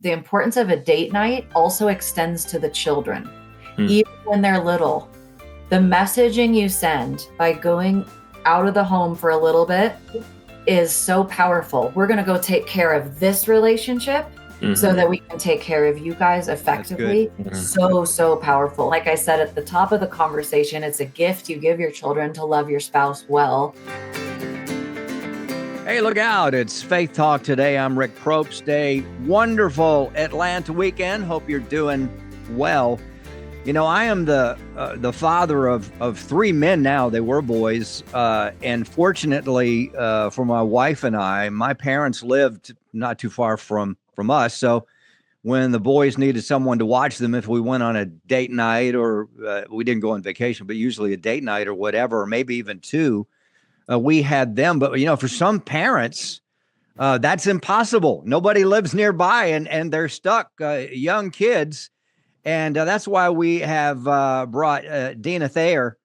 the importance of a date night also extends to the children. Even when they're little, the messaging you send by going out of the home for a little bit is so powerful. We're going to go take care of this relationship so that we can take care of you guys effectively. So powerful. Like I said at the top of the conversation, it's a gift you give your children to love your spouse well. Hey, look out. It's Faith Talk Today. I'm Rick Probst. A wonderful Atlanta weekend. Hope you're doing well. You know, I am the father of three men now. They were boys. And fortunately for my wife and I, my parents lived not too far from us. So when the boys needed someone to watch them, if we went on a date night or we didn't go on vacation, but usually a date night or whatever, or maybe even two, we had them. But, you know, for some parents, that's impossible. Nobody lives nearby and they're stuck, young kids. And that's why we have brought Deana Thayer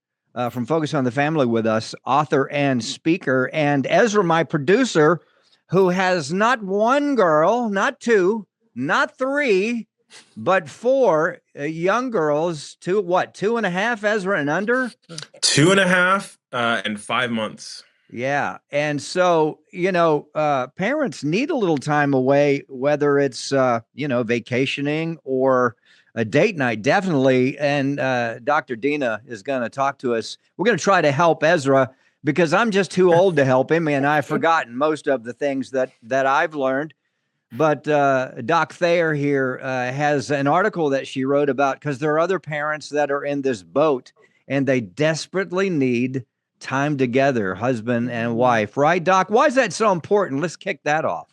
from Focus on the Family with us, author and speaker, and Ezra, my producer, who has not one girl, not two, not three, but four young girls. 2.5, Ezra, and under? 2.5 and 5 months. Yeah. And so, you know, parents need a little time away, whether it's, vacationing or a date night, definitely. And Dr. Deana is going to talk to us. We're going to try to help Ezra because I'm just too old to help him. And I've forgotten most of the things that I've learned. But Doc Thayer here has an article that she wrote about because there are other parents that are in this boat and they desperately need time together, husband and wife. Right, Doc? Why is that so important? Let's kick that off.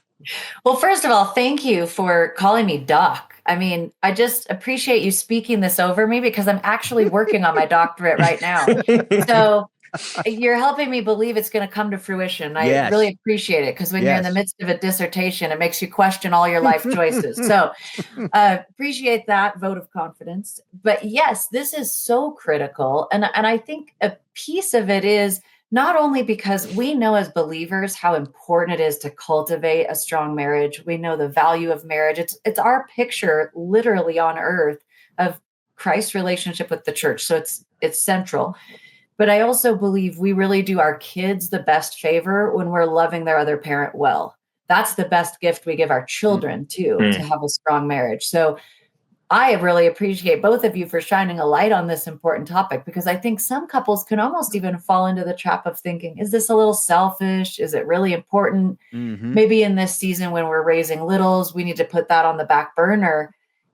Well, first of all, thank you for calling me Doc. I mean, I just appreciate you speaking this over me because I'm actually working on my doctorate right now. So you're helping me believe it's going to come to fruition. I really appreciate it because when you're in the midst of a dissertation, it makes you question all your life choices. So appreciate that vote of confidence. But yes, this is so critical. And I think a piece of it is not only because we know as believers how important it is to cultivate a strong marriage. We know the value of marriage. It's our picture literally on earth of Christ's relationship with the church. So it's central. But I also believe we really do our kids the best favor when we're loving their other parent well. That's the best gift we give our children too, to have a strong marriage. So I really appreciate both of you for shining a light on this important topic, because I think some couples can almost even fall into the trap of thinking, is this a little selfish? Is it really important? Maybe in this season when we're raising littles, we need to put that on the back burner.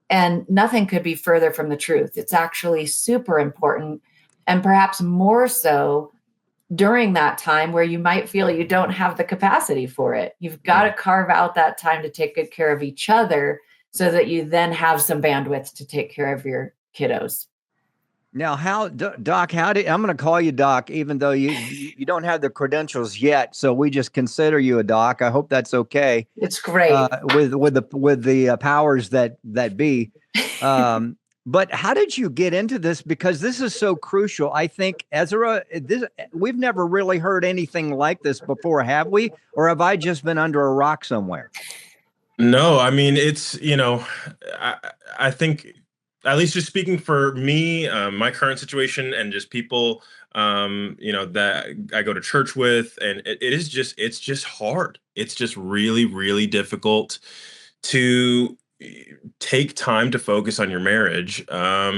And nothing could be further from the truth. It's actually super important. And perhaps more so during that time where you might feel you don't have the capacity for it. You've got to carve out that time to take good care of each other so that you then have some bandwidth to take care of your kiddos. Now, Doc, I'm going to call you Doc, even though you don't have the credentials yet. So we just consider you a Doc. I hope that's okay. It's great. With the powers that be. But how did you get into this? Because this is so crucial. I think, Ezra, we've never really heard anything like this before, have we? Or have I just been under a rock somewhere? No, I mean, it's, I think, at least just speaking for me, my current situation and just people, that I go to church with, and it's just hard. It's just really, really difficult to take time to focus on your marriage. I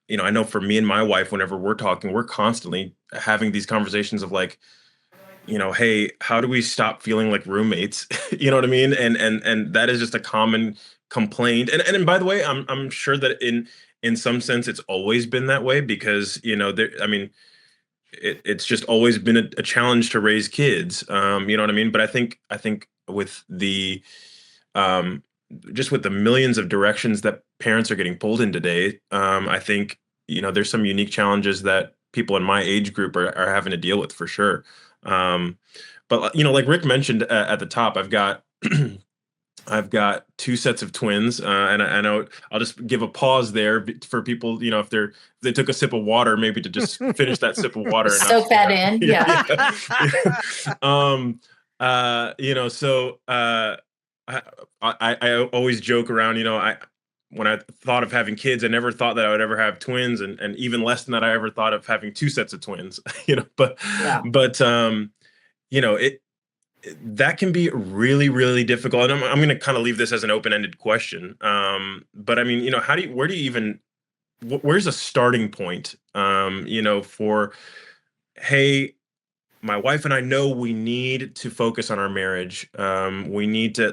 know for me and my wife, whenever we're talking, we're constantly having these conversations of like, hey, how do we stop feeling like roommates? You know what I mean? And that is just a common complaint. And by the way, I'm sure that in some sense it's always been that way because, it's just always been a challenge to raise kids. You know what I mean? But I think with the just with the millions of directions that parents are getting pulled in today, I think, there's some unique challenges that people in my age group are having to deal with for sure. But like Rick mentioned at the top, I've got I've got two sets of twins, and I know I'll just give a pause there for people, if they took a sip of water, maybe to just finish that sip of water. Soak that in. Yeah. So I always joke around, when I thought of having kids, I never thought that I would ever have twins, and even less than that, I ever thought of having two sets of twins. But Yeah. it that can be really, really difficult. And I'm going to kind of leave this as an open-ended question. But I mean, where do you even, where's a starting point? For, hey, my wife and I know we need to focus on our marriage. We need to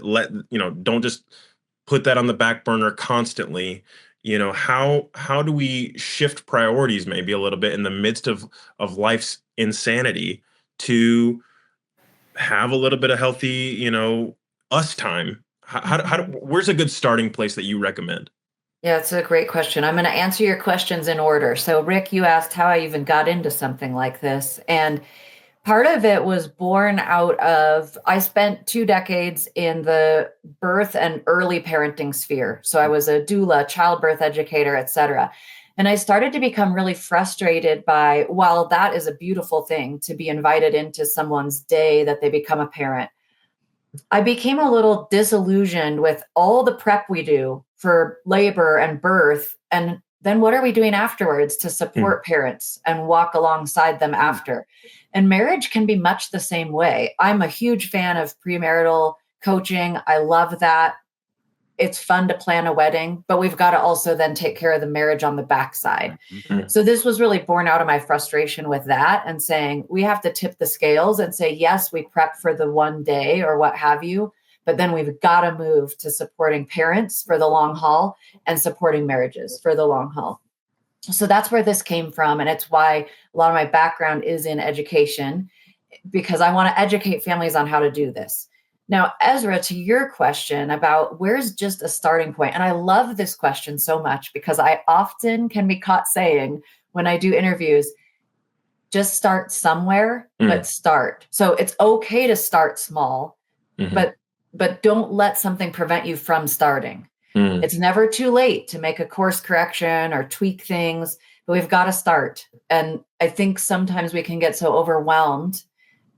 don't just put that on the back burner constantly. How do we shift priorities maybe a little bit in the midst of life's insanity to have a little bit of healthy, us time? Where's a good starting place that you recommend? Yeah, it's a great question. I'm going to answer your questions in order. So, Rick, you asked how I even got into something like this. And part of it was born out of, I spent 2 decades in the birth and early parenting sphere. So I was a doula, childbirth educator, et cetera. And I started to become really frustrated by, while that is a beautiful thing to be invited into someone's day that they become a parent, I became a little disillusioned with all the prep we do for labor and birth. And then what are we doing afterwards to support parents and walk alongside them after? And marriage can be much the same way. I'm a huge fan of premarital coaching. I love that. It's fun to plan a wedding, but we've got to also then take care of the marriage on the backside. So this was really born out of my frustration with that and saying we have to tip the scales and say, yes, we prep for the one day or what have you, but then we've got to move to supporting parents for the long haul and supporting marriages for the long haul. So that's where this came from. And it's why a lot of my background is in education, because I want to educate families on how to do this. Now, Ezra, to your question about where's just a starting point, and I love this question so much because I often can be caught saying when I do interviews, just start somewhere, but start. So it's okay to start small, but don't let something prevent you from starting. It's never too late to make a course correction or tweak things, but we've got to start. And I think sometimes we can get so overwhelmed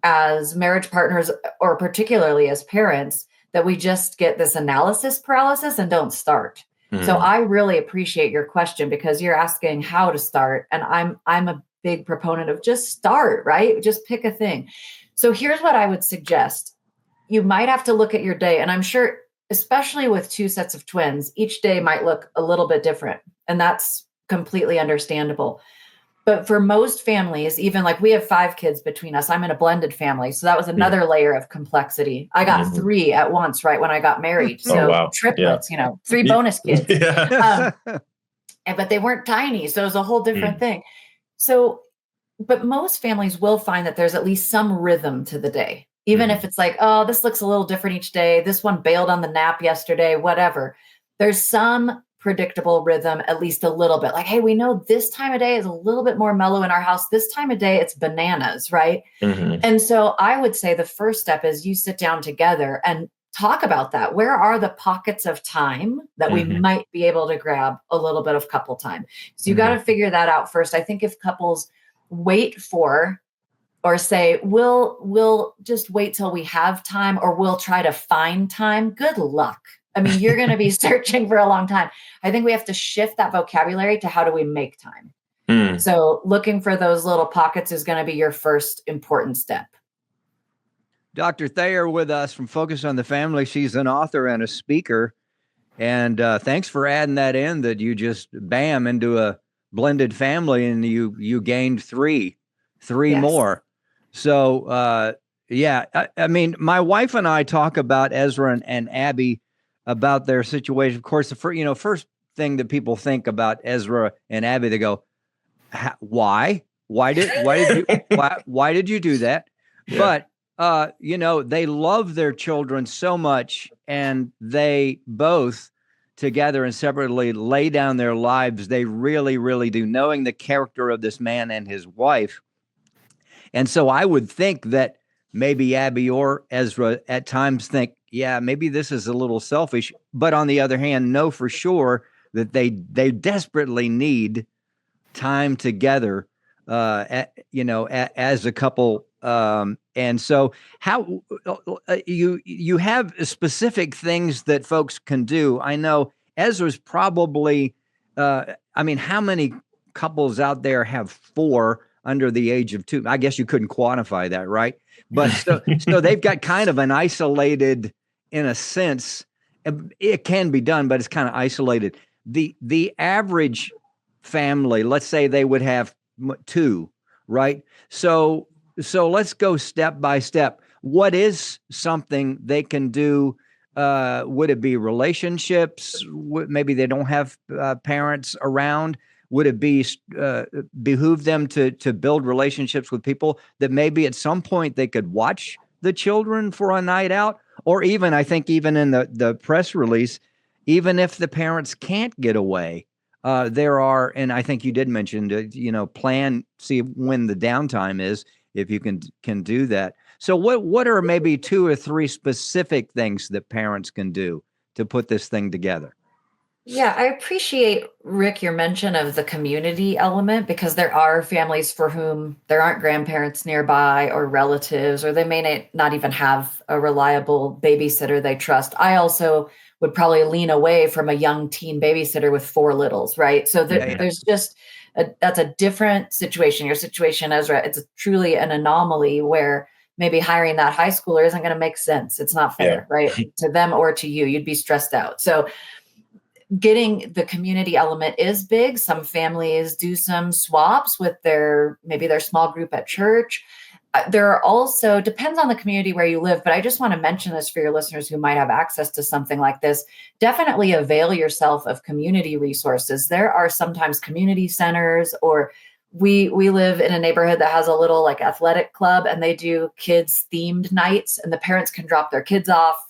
as marriage partners, or particularly as parents, that we just get this analysis paralysis and don't start. So I really appreciate your question because you're asking how to start. And I'm a big proponent of just start, right? Just pick a thing. So here's what I would suggest. You might have to look at your day. And I'm sure, especially with 2 sets of twins, each day might look a little bit different. And that's completely understandable. But for most families, even like we have 5 kids between us, I'm in a blended family. So that was another layer of complexity. I got 3 at once, right when I got married. So triplets, 3 bonus kids. But they weren't tiny. So it was a whole different thing. So, but most families will find that there's at least some rhythm to the day. Even if it's like, oh, this looks a little different each day. This one bailed on the nap yesterday, whatever. There's some predictable rhythm, at least a little bit. Like, hey, we know this time of day is a little bit more mellow in our house. This time of day, it's bananas, right? And so I would say the first step is you sit down together and talk about that. Where are the pockets of time that we might be able to grab a little bit of couple time? So you got to figure that out first. I think if couples wait for or say, we'll just wait till we have time, or we'll try to find time, good luck. I mean, you're going to be searching for a long time. I think we have to shift that vocabulary to how do we make time? So looking for those little pockets is going to be your first important step. Dr. Thayer with us from Focus on the Family. She's an author and a speaker. And thanks for adding that in, that you just bam into a blended family and you gained three more. So, I mean, my wife and I talk about Ezra and Abby about their situation. Of course, the first thing that people think about Ezra and Abby, they go, "Why? Why did you do that?" Yeah. But they love their children so much, and they both, together and separately, lay down their lives. They really, really do, knowing the character of this man and his wife. And so I would think that maybe Abby or Ezra at times think, yeah, maybe this is a little selfish. But on the other hand, know for sure that they desperately need time together, as a couple And so how you have specific things that folks can do. I know Ezra's probably, I mean, how many couples out there have 4 under the age of 2? I guess you couldn't quantify that, right? But so they've got kind of an isolated, in a sense, it can be done, but it's kind of isolated. The average family, let's say they would have 2, right? So let's go step by step. What is something they can do? Would it be relationships? Maybe they don't have parents around. Would it be behoove them to build relationships with people that maybe at some point they could watch the children for a night out? Or even, I think even in the press release, even if the parents can't get away, there are, and I think you did mention, plan, see when the downtime is, if you can do that. So what are maybe 2 or 3 specific things that parents can do to put this thing together? Yeah, I appreciate, Rick, your mention of the community element, because there are families for whom there aren't grandparents nearby or relatives, or they may not even have a reliable babysitter they trust. I also would probably lean away from a young teen babysitter with 4 littles, right? So there's just that's a different situation. Your situation, Ezra, it's truly an anomaly where maybe hiring that high schooler isn't going to make sense. It's not fair, right? To them or to you. You'd be stressed out. So getting the community element is big. Some families do some swaps with maybe their small group at church. There are also, depends on the community where you live, but I just want to mention this for your listeners who might have access to something like this. Definitely avail yourself of community resources. There are sometimes community centers, or we live in a neighborhood that has a little like athletic club, and they do kids themed nights, and the parents can drop their kids off,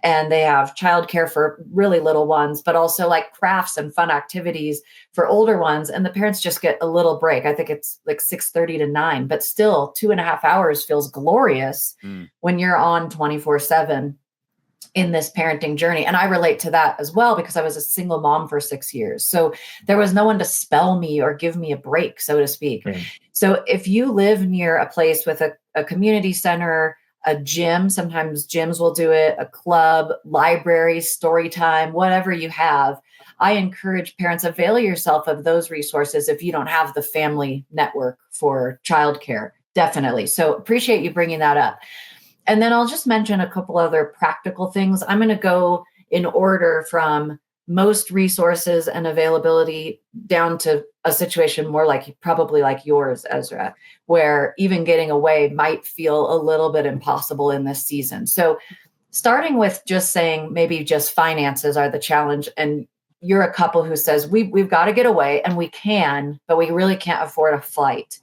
and they have childcare for really little ones, but also like crafts and fun activities for older ones. And the parents just get a little break. I think it's like 6:30 to 9, but still 2.5 hours feels glorious when you're on 24/7 in this parenting journey. And I relate to that as well, because I was a single mom for 6 years. So there was no one to spell me or give me a break, so to speak. So if you live near a place with a community center, a gym, sometimes gyms will do it, a club, library, story time, whatever you have, I encourage parents, avail yourself of those resources if you don't have the family network for childcare, definitely. So appreciate you bringing that up. And then I'll just mention a couple other practical things. I'm going to go in order from most resources and availability down to a situation more like probably like yours, Ezra, where even getting away might feel a little bit impossible in this season. So starting with just saying maybe just finances are the challenge, and you're a couple who says we've got to get away, and we can, but we really can't afford a flight.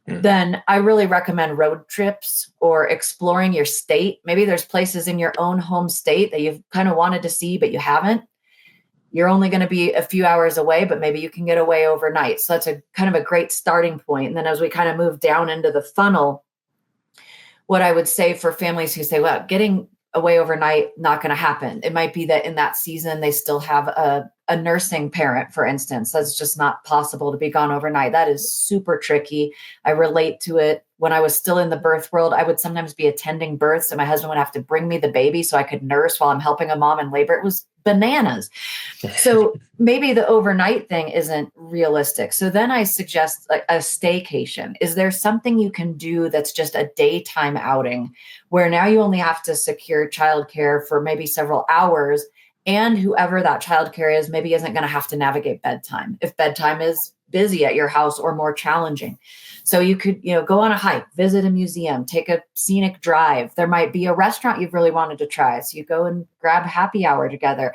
Then I really recommend road trips or exploring your state. Maybe there's places in your own home state that you've kind of wanted to see, but you haven't. You're only going to be a few hours away, but maybe you can get away overnight. So that's a kind of a great starting point. And then as we kind of move down into the funnel, what I would say for families who say, well, getting away overnight, not going to happen. It might be that in that season, they still have a nursing parent, for instance. That's just not possible to be gone overnight. That is super tricky. I relate to it. When I was still in the birth world, I would sometimes be attending births, and my husband would have to bring me the baby so I could nurse while I'm helping a mom in labor. It was bananas. So maybe the overnight thing isn't realistic. So then I suggest like a staycation. Is there something you can do that's just a daytime outing where now you only have to secure childcare for maybe several hours, and whoever that childcare is maybe isn't going to have to navigate bedtime if bedtime is busy at your house or more challenging. So you could, go on a hike, visit a museum, take a scenic drive. There might be a restaurant you've really wanted to try, so you go and grab happy hour together.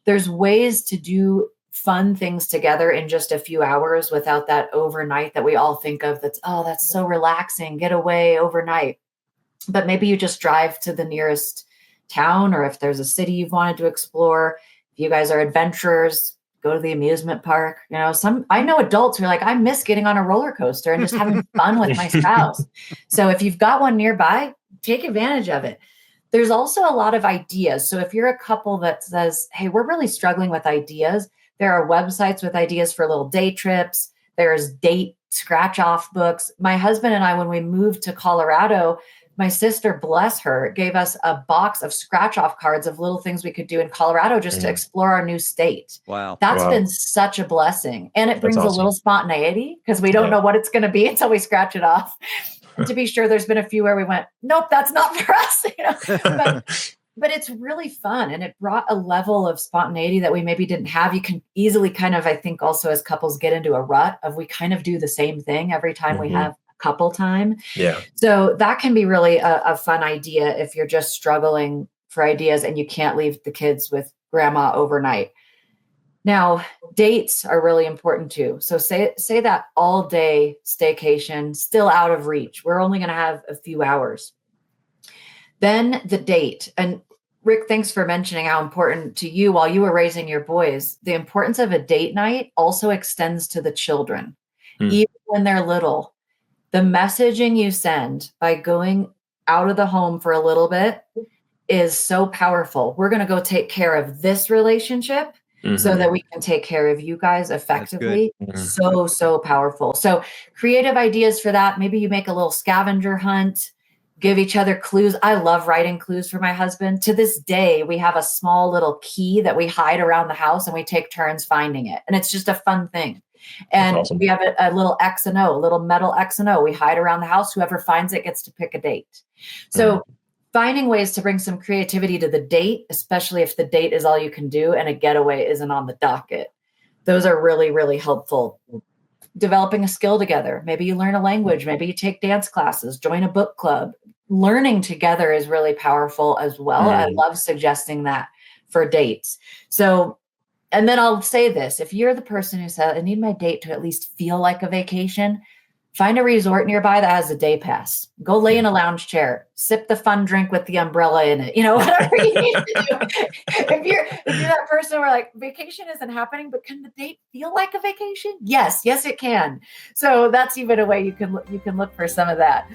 There's ways to do fun things together in just a few hours without that overnight that we all think of. That's so relaxing, get away overnight. But maybe you just drive to the nearest town, or if there's a city you've wanted to explore. If you guys are adventurers, go to the amusement park. I know adults who are like, I miss getting on a roller coaster and just having fun with my spouse. So if you've got one nearby, take advantage of it. There's also a lot of ideas. So if you're a couple that says, hey, we're really struggling with ideas, there are websites with ideas for little day trips. There's date scratch off books. My husband and I, when we moved to Colorado, my sister, bless her, gave us a box of scratch off cards of little things we could do in Colorado just to explore our new state. Wow. That's been such a blessing. And it brings a little spontaneity because we don't know what it's going to be until we scratch it off. And to be sure, there's been a few where we went, nope, that's not for us. But it's really fun. And it brought a level of spontaneity that we maybe didn't have. You can easily kind of, I think also as couples get into a rut of we kind of do the same thing every time we have couple time. Yeah. So that can be really a fun idea if you're just struggling for ideas and you can't leave the kids with grandma overnight. Now, dates are really important too. So say that all day staycation, still out of reach. We're only going to have a few hours. Then the date. And Rick, thanks for mentioning how important to you while you were raising your boys. The importance of a date night also extends to the children. Even when they're little, the messaging you send by going out of the home for a little bit is so powerful. We're going to go take care of this relationship so that we can take care of you guys effectively. So powerful. So creative ideas for that. Maybe you make a little scavenger hunt, give each other clues. I love writing clues for my husband. To this day, we have a small little key that we hide around the house and we take turns finding it. And it's just a fun thing. And we have a little X and O, a little metal X and O. We hide around the house. Whoever finds it gets to pick a date. So finding ways to bring some creativity to the date, especially if the date is all you can do and a getaway isn't on the docket. Those are really, really helpful. Developing a skill together. Maybe you learn a language. Maybe you take dance classes, join a book club. Learning together is really powerful as well. I love suggesting that for dates. So, and then I'll say this, if you're the person who said, I need my date to at least feel like a vacation, find a resort nearby that has a day pass. Go lay in a lounge chair, sip the fun drink with the umbrella in it, whatever you need to do. If you're that person where like vacation isn't happening, but can the date feel like a vacation? Yes, it can. So that's even a way you can look for some of that.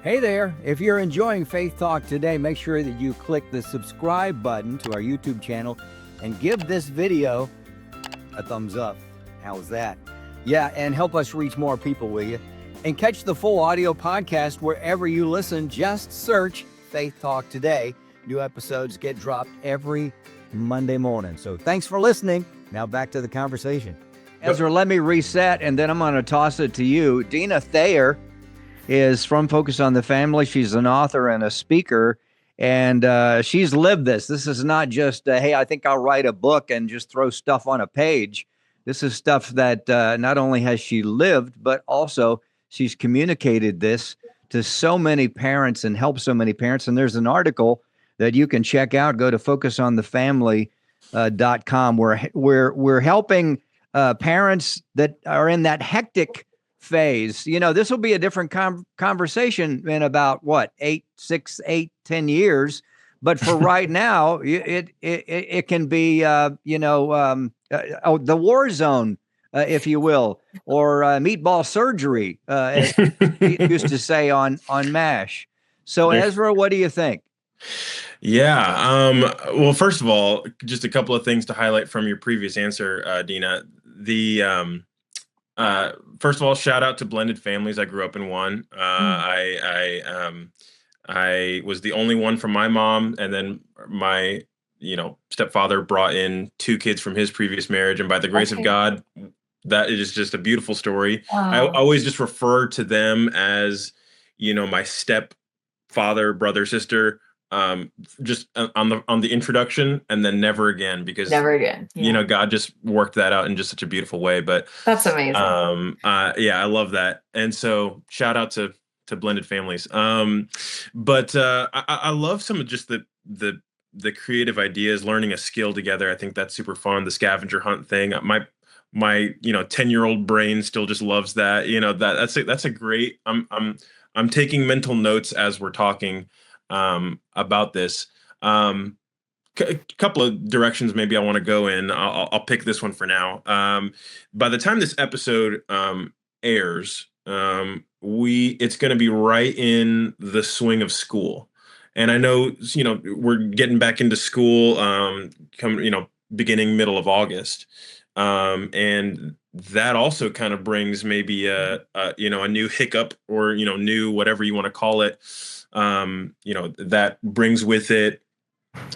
Hey there. If you're enjoying Faith Talk Today, make sure that you click the subscribe button to our YouTube channel and give this video a thumbs up. How's that? Yeah, and help us reach more people, will you? And catch the full audio podcast wherever you listen. Just search Faith Talk Today. New episodes get dropped every Monday morning. So thanks for listening. Now back to the conversation. Ezra, let me reset, and then I'm going to toss it to you. Deana Thayer is from Focus on the Family. She's an author and a speaker, and she's lived this. This is not just, hey, I think I'll write a book and just throw stuff on a page. This is stuff that not only has she lived, but also she's communicated this to so many parents and helped so many parents. And there's an article that you can check out. Go to focusonthefamily.com. We're helping parents that are in that hectic phase. This will be a different conversation in about 6, 8, 10 years. But for right now, it can be, the war zone, if you will, or meatball surgery, as we used to say on MASH. So, Ezra, what do you think? Yeah. Well, first of all, just a couple of things to highlight from your previous answer, Deana. First of all, shout out to blended families. I grew up in one. I was the only one from my mom, and then my, stepfather brought in 2 kids from his previous marriage. And by the grace of God, that is just a beautiful story. I always just refer to them as, my stepfather, brother, sister, just on the introduction, and then never again, because never again. Yeah. God just worked that out in just such a beautiful way. But that's amazing. I love that. And so shout out to blended families. But I love some of just the creative ideas, learning a skill together. I think that's super fun. The scavenger hunt thing. My 10-year-old brain still just loves that. That's a great. I'm taking mental notes as we're talking about this. A couple of directions maybe I want to go in. I'll pick this one for now. By the time this episode airs, it's going to be right in the swing of school. And I know, we're getting back into school, beginning middle of August. And that also kind of brings maybe a new hiccup, or new whatever you want to call it. That brings with it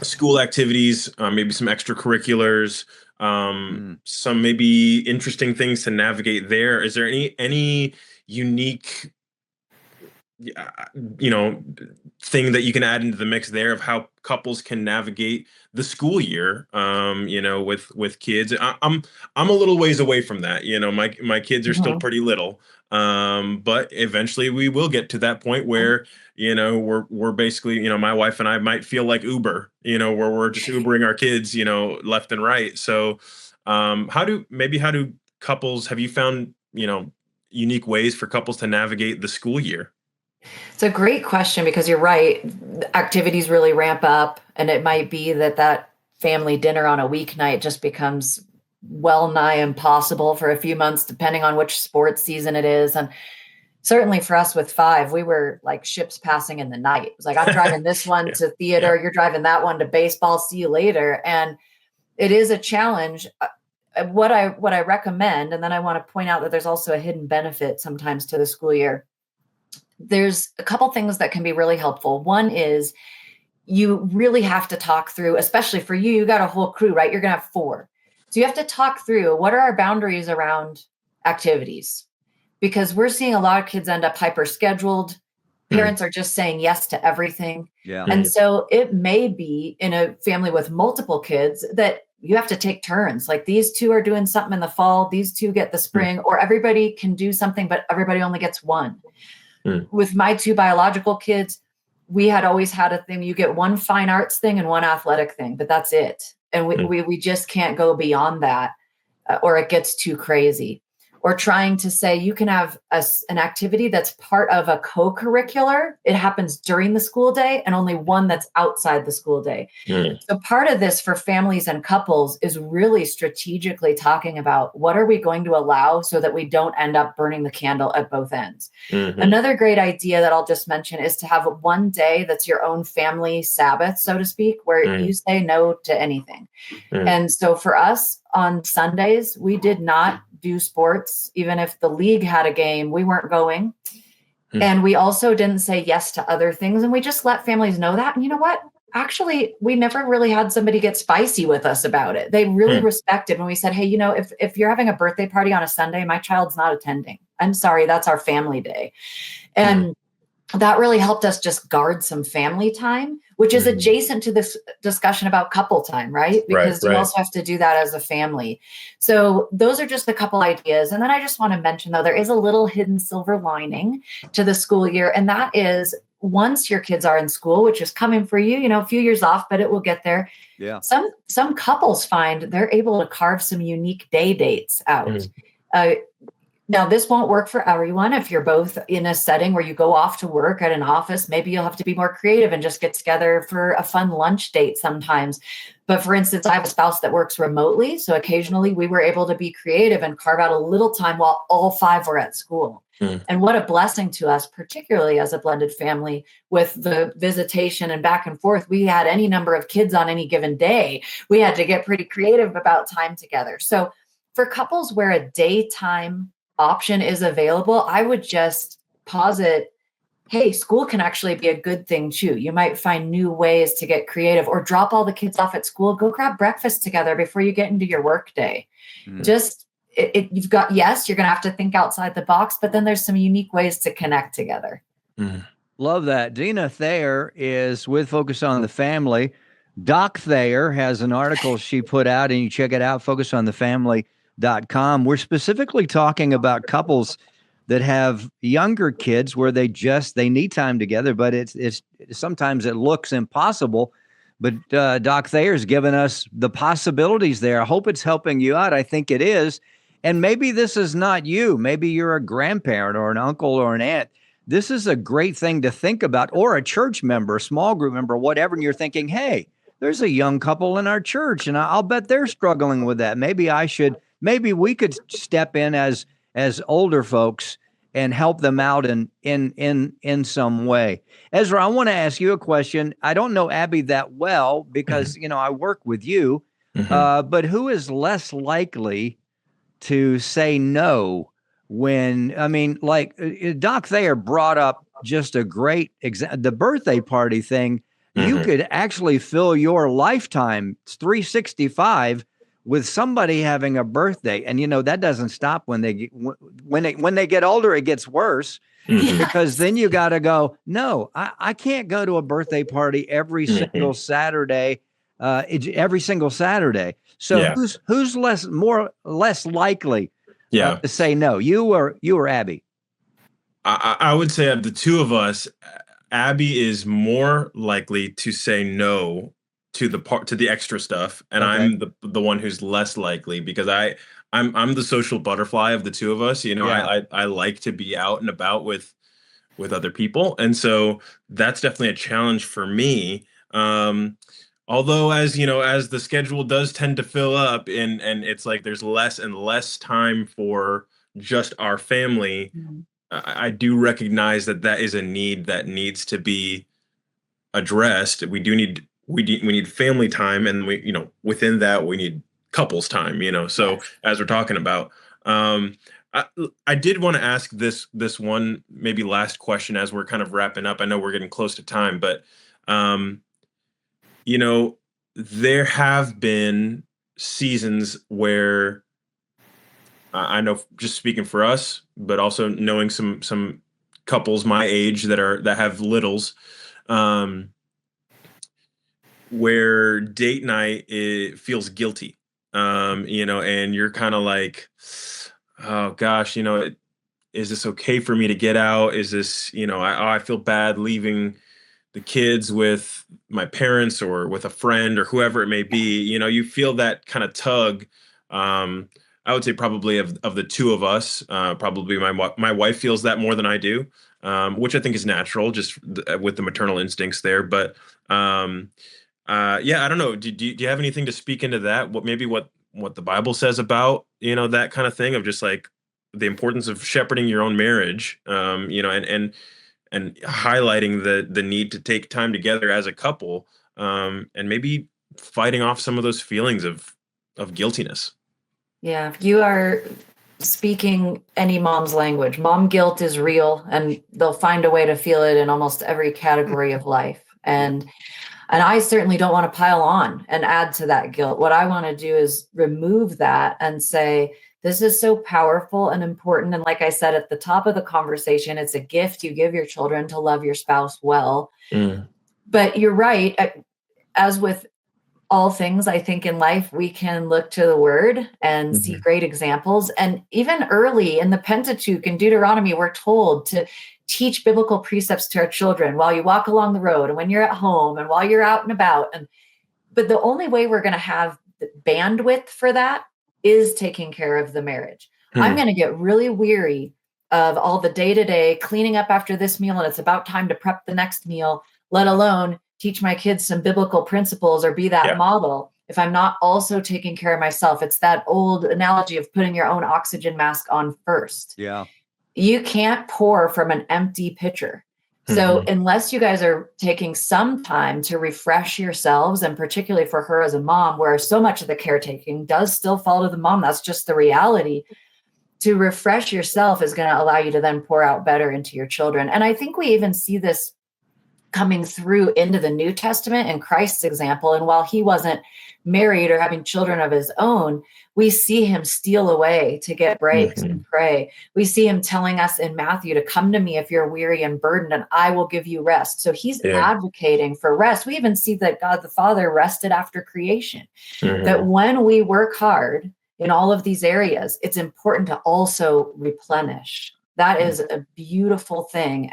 school activities, maybe some extracurriculars, some maybe interesting things to navigate there. Is there any unique you know thing that you can add into the mix there of how couples can navigate the school year, with kids? I'm a little ways away from that. My kids are still Mhm. pretty little, but eventually we will get to that point where we're basically, my wife and I might feel like Uber, where we're just Ubering our kids, left and right. So how do couples, have you found unique ways for couples to navigate the school year? It's a great question because you're right. Activities really ramp up, and it might be that family dinner on a weeknight just becomes well nigh impossible for a few months, depending on which sports season it is. And certainly for us with five, we were like ships passing in the night. It was like, I'm driving this one Yeah. to theater, you're driving that one to baseball, see you later. And it is a challenge. What I recommend, and then I want to point out that there's also a hidden benefit sometimes to the school year. There's a couple things that can be really helpful. One is you really have to talk through, especially for you, you got a whole crew, right? You're going to have four. So you have to talk through what are our boundaries around activities, because we're seeing a lot of kids end up hyper scheduled. Mm, Parents are just saying yes to everything. Yeah. And mm, so it may be in a family with multiple kids that you have to take turns. Like these two are doing something in the fall, these two get the mm, spring, or everybody can do something, but everybody only gets one. mm, With my two biological kids, we had always had a thing. You get one fine arts thing and one athletic thing, but that's it. And we, mm, we, we just can't go beyond that, or it gets too crazy. Or trying to say you can have an activity that's part of a co-curricular. It happens during the school day, and only one that's outside the school day. mm, So part of this for families and couples is really strategically talking about what are we going to allow so that we don't end up burning the candle at both ends. mhm, Another great idea that I'll just mention is to have one day that's your own family Sabbath, so to speak, where you mm, say no to anything. mm, And so for us on Sundays, we did not do sports. Even if the league had a game, we weren't going. mm, And we also didn't say yes to other things. And we just let families know that. And you know what? Actually, we never really had somebody get spicy with us about it. They really mm, respected when we said, hey, if you're having a birthday party on a Sunday, my child's not attending. I'm sorry, that's our family day. mm, And that really helped us just guard some family time, which is mhm. adjacent to this discussion about couple time, right? Right, Because you right. also have to do that as a family. So those are just a couple ideas. And then I just want to mention, though, there is a little hidden silver lining to the school year. And that is once your kids are in school, which is coming for you, a few years off, but it will get there. Yeah. Some couples find they're able to carve some unique day dates out. Mm, Uh, Now, this won't work for everyone. If you're both in a setting where you go off to work at an office, maybe you'll have to be more creative and just get together for a fun lunch date sometimes. But for instance, I have a spouse that works remotely. So occasionally we were able to be creative and carve out a little time while all five were at school. mm, And what a blessing to us, particularly as a blended family with the visitation and back and forth. We had any number of kids on any given day. We had to get pretty creative about time together. So for couples where a daytime option is available, I would just posit, hey, school can actually be a good thing too. You might find new ways to get creative or drop all the kids off at school, go grab breakfast together before you get into your work day. Mm. Just you've got, yes, you're going to have to think outside the box, but then there's some unique ways to connect together. mm. Love that. Deana Thayer is with Focus on the Family. Doc Thayer has an article she put out, and you check it out, focusonthefamily.com. We're specifically talking about couples that have younger kids where they need time together, but it's sometimes it looks impossible. But Doc Thayer's given us the possibilities there. I hope it's helping you out. I think it is. And maybe this is not you. Maybe you're a grandparent or an uncle or an aunt. This is a great thing to think about, or a church member, a small group member, whatever. And you're thinking, hey, there's a young couple in our church, and I'll bet they're struggling with that. Maybe we could step in as older folks and help them out in some way. Ezra, I want to ask you a question. I don't know Abby that well because, I work with you, Mhm. but who is less likely to say no when, I mean, like Doc Thayer brought up just a great example, the birthday party thing. You could actually fill your lifetime 365 with somebody having a birthday. And, that doesn't stop when they get older, it gets worse. Because then you got to go, no, I can't go to a birthday party every single Saturday, every single Saturday. So who's less likely to say no, you or Abby? I would say of the two of us, Abby is more likely to say no to the extra stuff, and I'm the one who's less likely, because I'm the social butterfly of the two of us. I like to be out and about with other people, and so that's definitely a challenge for me. Although, as the schedule does tend to fill up, and it's like there's less and less time for just our family. I do recognize that is a need that needs to be addressed. We need family time, and within that we need couples time. So as we're talking about, I did want to ask this one maybe last question as we're kind of wrapping up. I know we're getting close to time, but there have been seasons where I know, just speaking for us, but also knowing some couples my age that have littles, where date night, it feels guilty, and you're kind of like, oh gosh, is this okay for me to get out? Is this, I feel bad leaving the kids with my parents or with a friend or whoever it may be. You feel that kind of tug. I would say probably of the two of us, probably my wife feels that more than I do, which I think is natural, just with the maternal instincts there. But I don't know. Do you have anything to speak into that? What the Bible says about that kind of thing, of just like the importance of shepherding your own marriage, and highlighting the need to take time together as a couple, and maybe fighting off some of those feelings of guiltiness. Yeah, you are speaking any mom's language. Mom guilt is real, and they'll find a way to feel it in almost every category of life. And I certainly don't want to pile on and add to that guilt. What I want to do is remove that and say, this is so powerful and important. And like I said at the top of the conversation, it's a gift you give your children to love your spouse well. But you're right. As with all things, I think in life, we can look to the word and see great examples. And even early in the Pentateuch and Deuteronomy, we're told to teach biblical precepts to our children while you walk along the road and when you're at home and while you're out and about. But the only way we're going to have the bandwidth for that is taking care of the marriage. I'm going to get really weary of all the day-to-day cleaning up after this meal, and it's about time to prep the next meal, let alone teach my kids some biblical principles or be that model, if I'm not also taking care of myself. It's that old analogy of putting your own oxygen mask on first. Yeah. You can't pour from an empty pitcher. So unless you guys are taking some time to refresh yourselves, and particularly for her as a mom, where so much of the caretaking does still fall to the mom, that's just the reality. To refresh yourself is going to allow you to then pour out better into your children. And I think we even see this coming through into the New Testament and Christ's example. And while he wasn't married or having children of his own, we see him steal away to get breaks and pray. We see him telling us in Matthew to come to me if you're weary and burdened, and I will give you rest. So he's advocating for rest. We even see that God the Father rested after creation, that when we work hard in all of these areas, it's important to also replenish. That is a beautiful thing.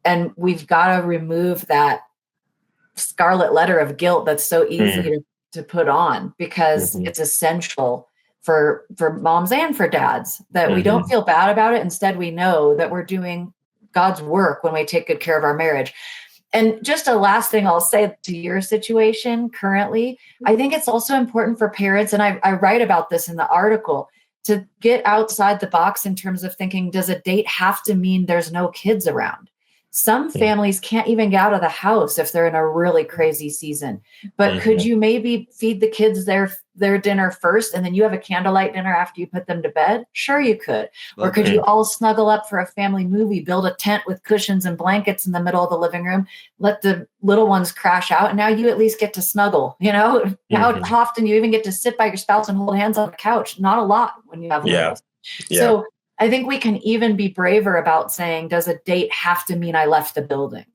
And we've got to remove that scarlet letter of guilt that's so easy to put on, because it's essential for moms and for dads that we don't feel bad about it. Instead, we know that we're doing God's work when we take good care of our marriage. And just a last thing I'll say to your situation currently, I think it's also important for parents, and I write about this in the article, to get outside the box in terms of thinking, does a date have to mean there's no kids around? Some families can't even get out of the house if they're in a really crazy season. But could you maybe feed the kids their dinner first, and then you have a candlelight dinner after you put them to bed? Sure, you could. Or could you all snuggle up for a family movie, build a tent with cushions and blankets in the middle of the living room, let the little ones crash out, and now you at least get to snuggle, How often you even get to sit by your spouse and hold hands on the couch? Not a lot when you have littles. So I think we can even be braver about saying, does a date have to mean I left the building?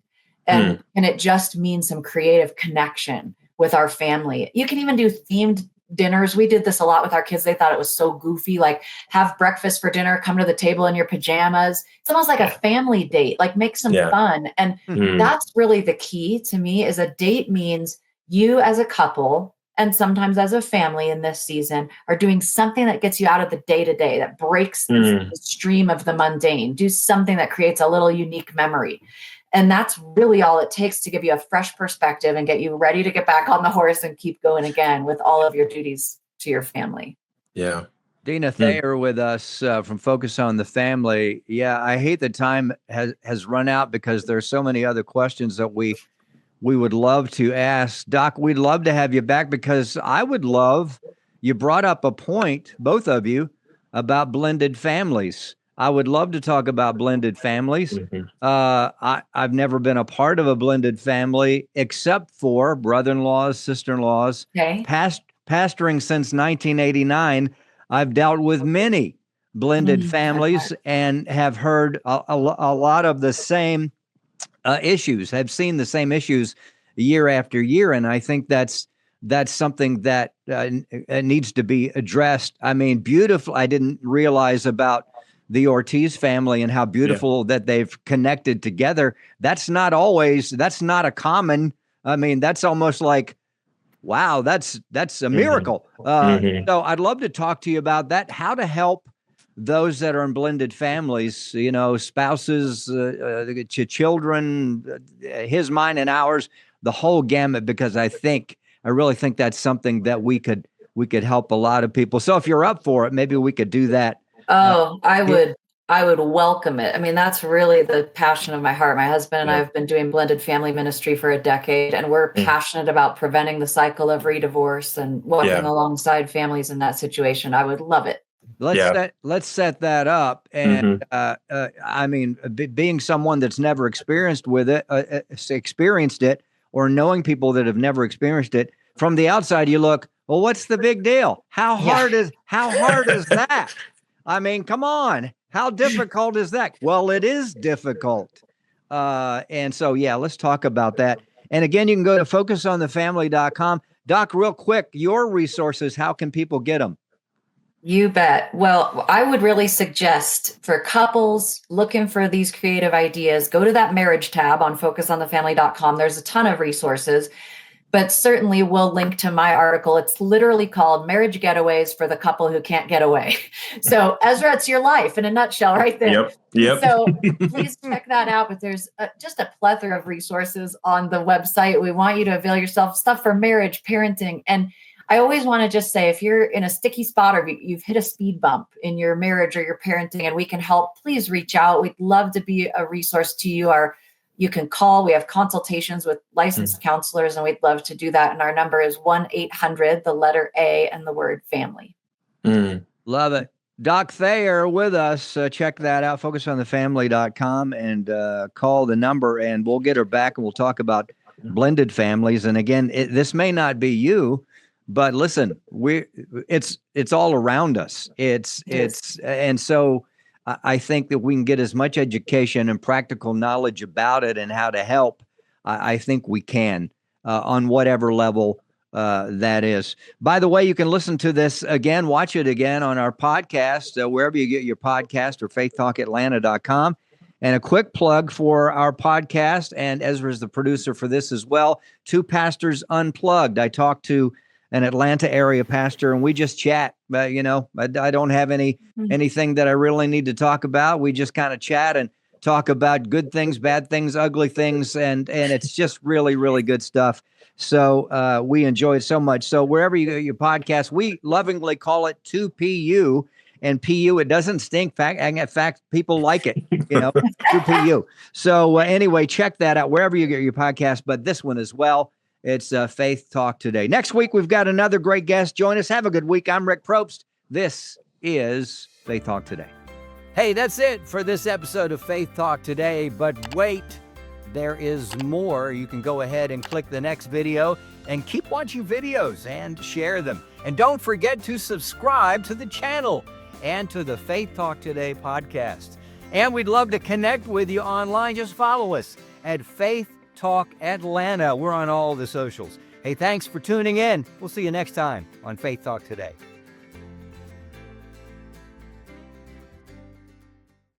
And it just means some creative connection with our family. You can even do themed dinners. We did this a lot with our kids. They thought it was so goofy, like have breakfast for dinner, come to the table in your pajamas. It's almost like a family date, like make some fun. And that's really the key to me, is a date means you as a couple, and sometimes as a family in this season, are doing something that gets you out of the day-to-day, that breaks the stream of the mundane. Do something that creates a little unique memory. And that's really all it takes to give you a fresh perspective and get you ready to get back on the horse and keep going again with all of your duties to your family. Yeah. Deana Thayer with us from Focus on the Family. Yeah, I hate the time has run out because there's so many other questions that we would love to ask. Doc, we'd love to have you back, because you brought up a point, both of you, about blended families. I would love to talk about blended families. I've never been a part of a blended family except for brother-in-laws, sister-in-laws. Pastoring since 1989, I've dealt with many blended families and have heard a lot of the same issues, have seen the same issues year after year. And I think that's something that needs to be addressed. I mean, beautiful. I didn't realize about the Ortiz family and how beautiful that they've connected together. That's not a common, I mean, that's almost like, wow, that's a miracle. So I'd love to talk to you about that, how to help those that are in blended families, spouses, children, his, mine, and ours, the whole gamut, because I really think that's something that we could help a lot of people. So if you're up for it, maybe we could do that. Oh, I would welcome it. I mean, that's really the passion of my heart. My husband and I have been doing blended family ministry for a decade, and we're passionate about preventing the cycle of redivorce and walking alongside families in that situation. I would love it. Let's set that up. And I mean, being someone that's never experienced it, or knowing people that have never experienced it, from the outside, you look, well, what's the big deal? How hard is that? I mean, come on. How difficult is that? Well, it is difficult. And so, let's talk about that. And again, you can go to focusonthefamily.com. Doc, real quick, your resources, how can people get them? You bet. Well, I would really suggest for couples looking for these creative ideas, go to that marriage tab on focusonthefamily.com. There's a ton of resources, but certainly we'll link to my article. It's literally called Marriage Getaways for the Couple Who Can't Get Away. So Ezra, it's your life in a nutshell right there. Yep. So please check that out. But there's just a plethora of resources on the website. We want you to avail yourself, stuff for marriage, parenting. And I always want to just say, if you're in a sticky spot or you've hit a speed bump in your marriage or your parenting and we can help, please reach out. We'd love to be a resource to you. You can call. We have consultations with licensed counselors, and we'd love to do that. And our number is 1-800, the letter A and the word family. Love it. Doc Thayer with us. Check that out, focusonthefamily.com, and call the number, and we'll get her back and we'll talk about blended families. And again, this may not be you, but listen, it's all around us. And so I think that we can get as much education and practical knowledge about it and how to help. I think we can on whatever level that is. By the way, you can listen to this again, watch it again on our podcast, wherever you get your podcast, or faithtalkatlanta.com. And a quick plug for our podcast, and Ezra is the producer for this as well, Two Pastors Unplugged. I talked to an Atlanta area pastor, and we just chat. I don't have anything that I really need to talk about. We just kind of chat and talk about good things, bad things, ugly things, and it's just really, really good stuff. So we enjoy it so much. So wherever you get your podcast, we lovingly call it 2PU. and PU. It doesn't stink. In fact, people like it, through PU. So anyway, check that out wherever you get your podcast, but this one as well. It's Faith Talk Today. Next week, we've got another great guest. Join us. Have a good week. I'm Rick Probst. This is Faith Talk Today. Hey, that's it for this episode of Faith Talk Today. But wait, there is more. You can go ahead and click the next video and keep watching videos and share them. And don't forget to subscribe to the channel and to the Faith Talk Today podcast. And we'd love to connect with you online. Just follow us at Faith Talk Atlanta. We're on all the socials. Hey, thanks for tuning in. We'll see you next time on Faith Talk Today.